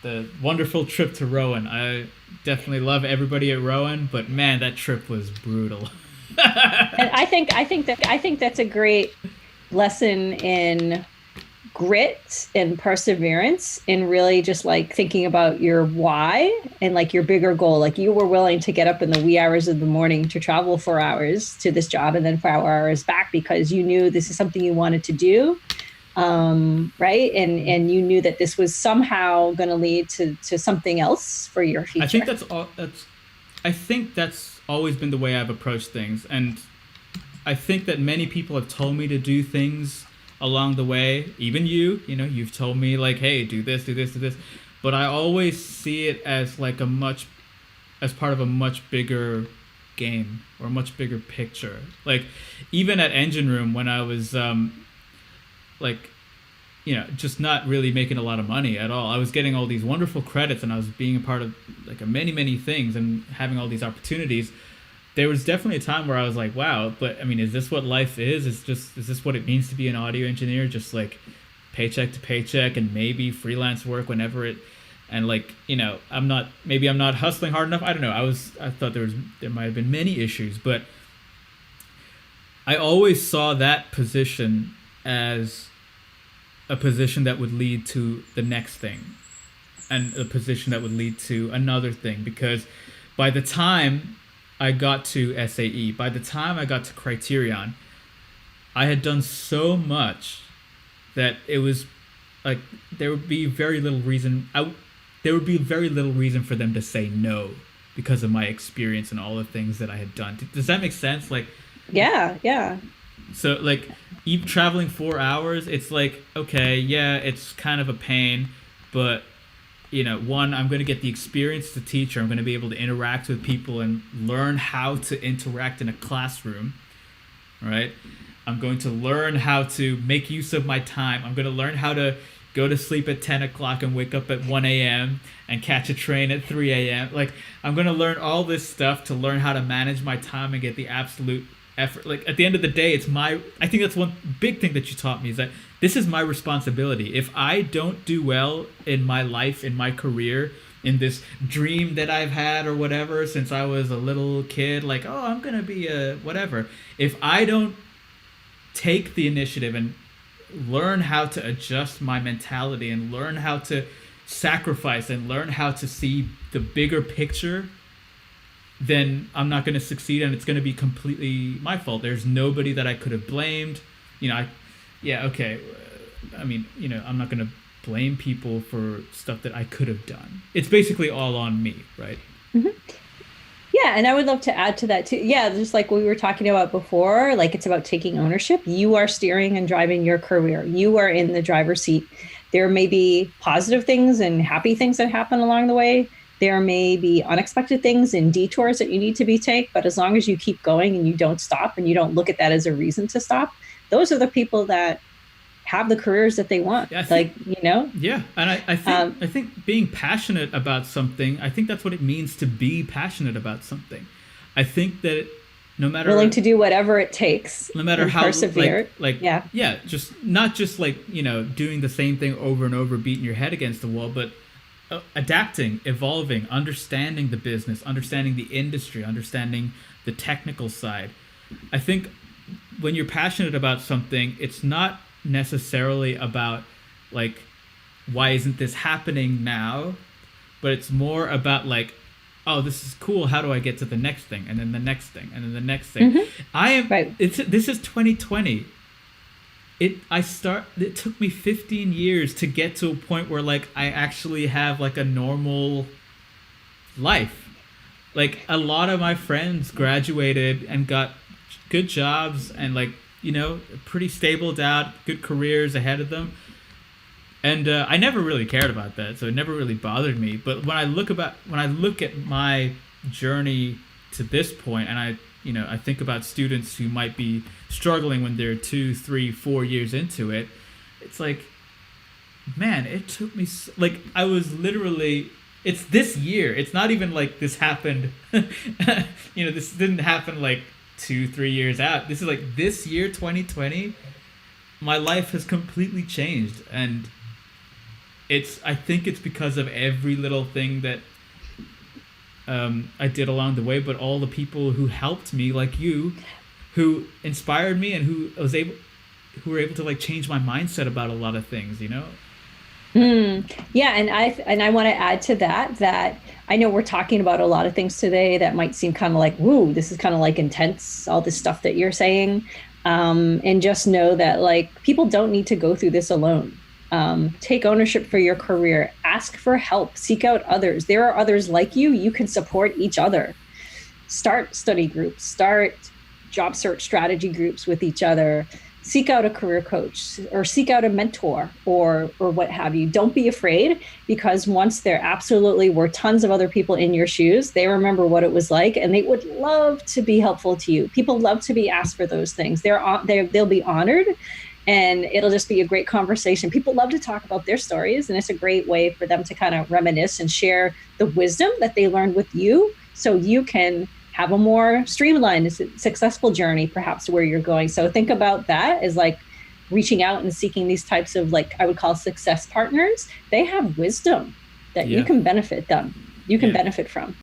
the wonderful trip to Rowan. I definitely love everybody at Rowan, but man, that trip was brutal. And I think that's a great lesson in grit and perseverance and really just like thinking about your why and like your bigger goal. Like you were willing to get up in the wee hours of the morning to travel 4 hours to this job and then 4 hours back because you knew this is something you wanted to do. Right. And you knew that this was somehow going to lead to something else for your I think future. that's all. I think that's always been the way I've approached things, and I think that many people have told me to do things along the way. Even you've told me like, hey, do this, do this, do this. But I always see it as like as part of a much bigger game or a much bigger picture. Like even at Engine Room when I was like just not really making a lot of money at all. I was getting all these wonderful credits and I was being a part of like a many things and having all these opportunities. There was definitely a time where I was like, wow, but I mean, is this what life is? Is this what it means to be an audio engineer? Just like paycheck to paycheck and maybe freelance work whenever it and like, I'm not hustling hard enough. I don't know. I thought there might have been many issues, but I always saw that position as a position that would lead to the next thing and a position that would lead to another thing because by the time I got to SAE, by the time I got to Criterion, I had done so much that it was like there would be very little reason for them to say no because of my experience and all the things that I had done. Does that make sense? Like Yeah. Yeah. so like even traveling 4 hours, it's like okay, yeah, it's kind of a pain, but one, I'm going to get the experience as a teacher. I'm going to be able to interact with people and learn how to interact in a classroom, right? I'm going to learn how to make use of my time. I'm going to learn how to go to sleep at 10 o'clock and wake up at 1 a.m. and catch a train at 3 a.m. Like, I'm going to learn all this stuff to learn how to manage my time and get the absolute effort. Like, at the end of the day, I think that's one big thing that you taught me is that this is my responsibility. If I don't do well in my life, in my career, in this dream that I've had or whatever since I was a little kid, like, oh, I'm going to be a whatever. If I don't take the initiative and learn how to adjust my mentality and learn how to sacrifice and learn how to see the bigger picture, then I'm not going to succeed and it's going to be completely my fault. There's nobody that I could have blamed. Yeah, okay. I mean, I'm not going to blame people for stuff that I could have done. It's basically all on me, right? Mhm. Yeah, and I would love to add to that too. Yeah, just like we were talking about before, like it's about taking ownership. You are steering and driving your career. You are in the driver's seat. There may be positive things and happy things that happen along the way. There may be unexpected things and detours that you need to be take, but as long as you keep going and you don't stop and you don't look at that as a reason to stop, those are the people that have the careers that they want. Yeah, I Like, think yeah, and I think being passionate about something, I think that's what it means to be passionate about something. I think that no willing matter to do whatever it takes no matter and how persevere. Yeah. yeah, just not just like doing the same thing over and over, beating your head against the wall, but adapting, evolving, understanding the business, understanding the industry, understanding the technical side. I think when you're passionate about something, it's not necessarily about like why isn't this happening now, but it's more about like, oh, this is cool, how do I get to the next thing and then the next thing and then the next thing. Hmm. I am Right. it's This is 2020. It took me 15 years to get to a point where like I actually have like a normal life. Like a lot of my friends graduated and got good jobs and like pretty stabled out, good careers ahead of them. And I never really cared about that, so it never really bothered me. But when I look at my journey to this point, and I think about students who might be struggling when they're 2, 3, 4 years into it, it's like, man, it took me like I was literally. It's this year. It's not even like this happened. This didn't happen like 2, 3 years out. This is like this year, 2020. My life has completely changed, and I think it's because of every little thing that I did along the way, but all the people who helped me, like you, who inspired me and who were able to like change my mindset about a lot of things, you know? Yeah, and I want to add to that I know we're talking about a lot of things today that might seem kind of like, woo, this is kind of like intense, all this stuff that you're saying. And just know that like people don't need to go through this alone. Take ownership for your career, ask for help, seek out others. There are others like you. You can support each other. Start study groups, start job search strategy groups with each other. Seek out a career coach or seek out a mentor or what have you. Don't be afraid, because once there absolutely were tons of other people in your shoes, they remember what it was like and they would love to be helpful to you. People love to be asked for those things. They'll be honored, and it'll just be a great conversation. People love to talk about their stories, and it's a great way for them to kind of reminisce and share the wisdom that they learned with you, so you can have a more streamlined, successful journey, perhaps where you're going. So think about that as like reaching out and seeking these types of, like, I would call success partners. They have wisdom that you can benefit them. You can benefit from.